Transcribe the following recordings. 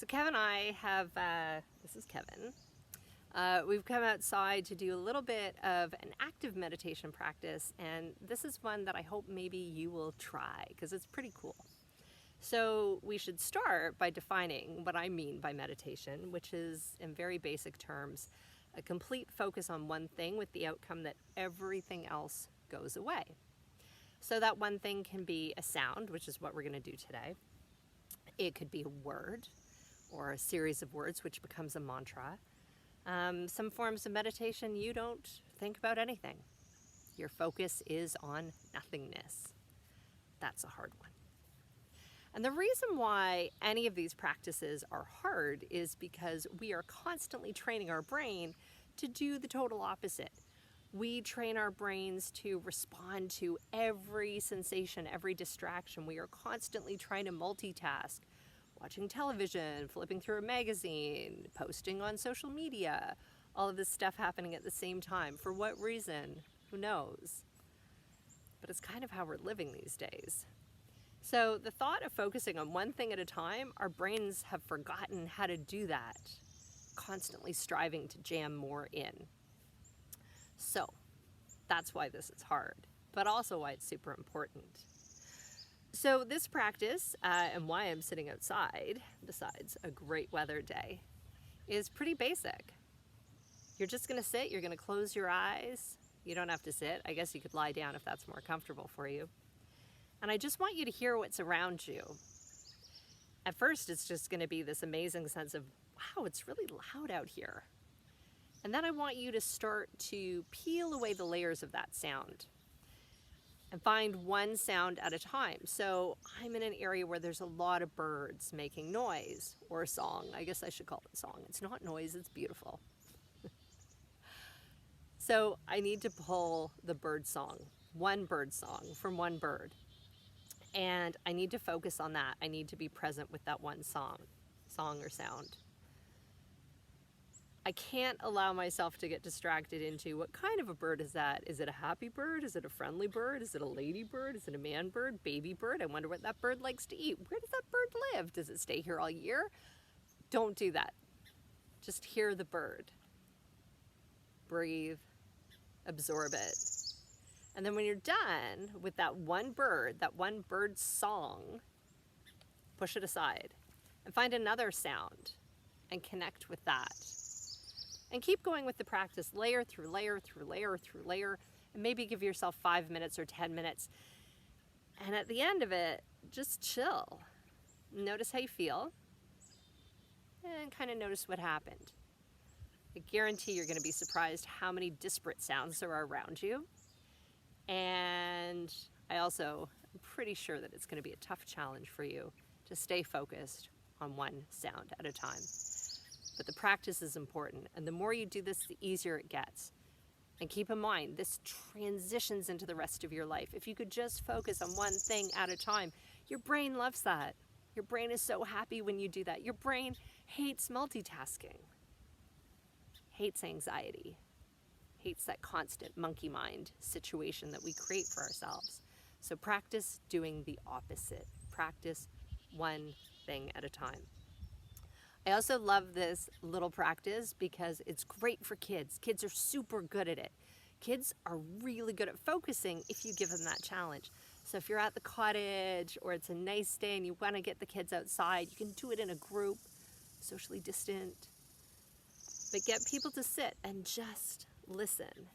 So Kevin and I have, this is Kevin. We've come outside to do a little bit of an active meditation practice, and this is one that I hope maybe you will try because it's pretty cool. So we should start by defining what I mean by meditation, which is, in very basic terms, a complete focus on one thing with the outcome that everything else goes away. So that one thing can be a sound, which is what we're going to do today. It could be a word or a series of words, which becomes a mantra. Some forms of meditation, you don't think about anything. Your focus is on nothingness. That's a hard one. And the reason why any of these practices are hard is because we are constantly training our brain to do the total opposite. We train our brains to respond to every sensation, every distraction. We are constantly trying to multitask, watching television, flipping through a magazine, posting on social media, all of this stuff happening at the same time. For what reason? Who knows? But it's kind of how we're living these days. So the thought of focusing on one thing at a time, our brains have forgotten how to do that, constantly striving to jam more in. So that's why this is hard, but also why it's super important. So this practice, and why I'm sitting outside, besides a great weather day, is pretty basic. You're just going to sit, you're going to close your eyes. You don't have to sit. I guess you could lie down if that's more comfortable for you. And I just want you to hear what's around you. At first, it's just going to be this amazing sense of, wow, it's really loud out here. And then I want you to start to peel away the layers of that sound and find one sound at a time. So I'm in an area where there's a lot of birds making noise, or a song. I guess I should call it a song. It's not noise, it's beautiful. So I need to pull the bird song, one bird song from one bird. And I need to focus on that. I need to be present with that one song or sound. I can't allow myself to get distracted into what kind of a bird is that? Is it a happy bird? Is it a friendly bird? Is it a lady bird? Is it a man bird? Baby bird? I wonder what that bird likes to eat. Where does that bird live? Does it stay here all year? Don't do that. Just hear the bird. Breathe. Absorb it. And then when you're done with that one bird song, push it aside and find another sound and connect with that. And keep going with the practice, layer through layer through layer through layer, and maybe give yourself 5 minutes or 10 minutes. And at the end of it, just chill. Notice how you feel and kind of notice what happened. I guarantee you're going to be surprised how many disparate sounds there are around you. And I also am pretty sure that it's going to be a tough challenge for you to stay focused on one sound at a time. But the practice is important, and the more you do this, the easier it gets. And keep in mind, this transitions into the rest of your life. If you could just focus on one thing at a time, your brain loves that. Your brain is so happy when you do that. Your brain hates multitasking, hates anxiety, hates that constant monkey mind situation that we create for ourselves. So practice doing the opposite. Practice one thing at a time. I also love this little practice because it's great for kids. Kids are super good at it. Kids are really good at focusing if you give them that challenge. So if you're at the cottage or it's a nice day and you want to get the kids outside, you can do it in a group, socially distant. But get people to sit and just listen.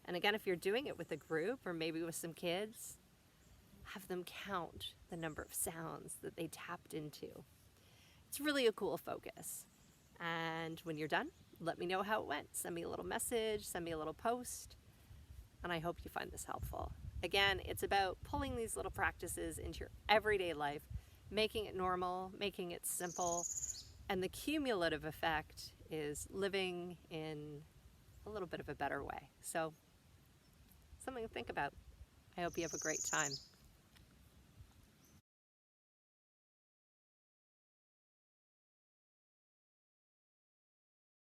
And again, if you're doing it with a group or maybe with some kids, have them count the number of sounds that they tapped into. It's really a cool focus. And when you're done, let me know how it went. Send me a little message, send me a little post, and I hope you find this helpful. Again, it's about pulling these little practices into your everyday life, making it normal, making it simple, and the cumulative effect is living in a little bit of a better way. So, something to think about. I hope you have a great time.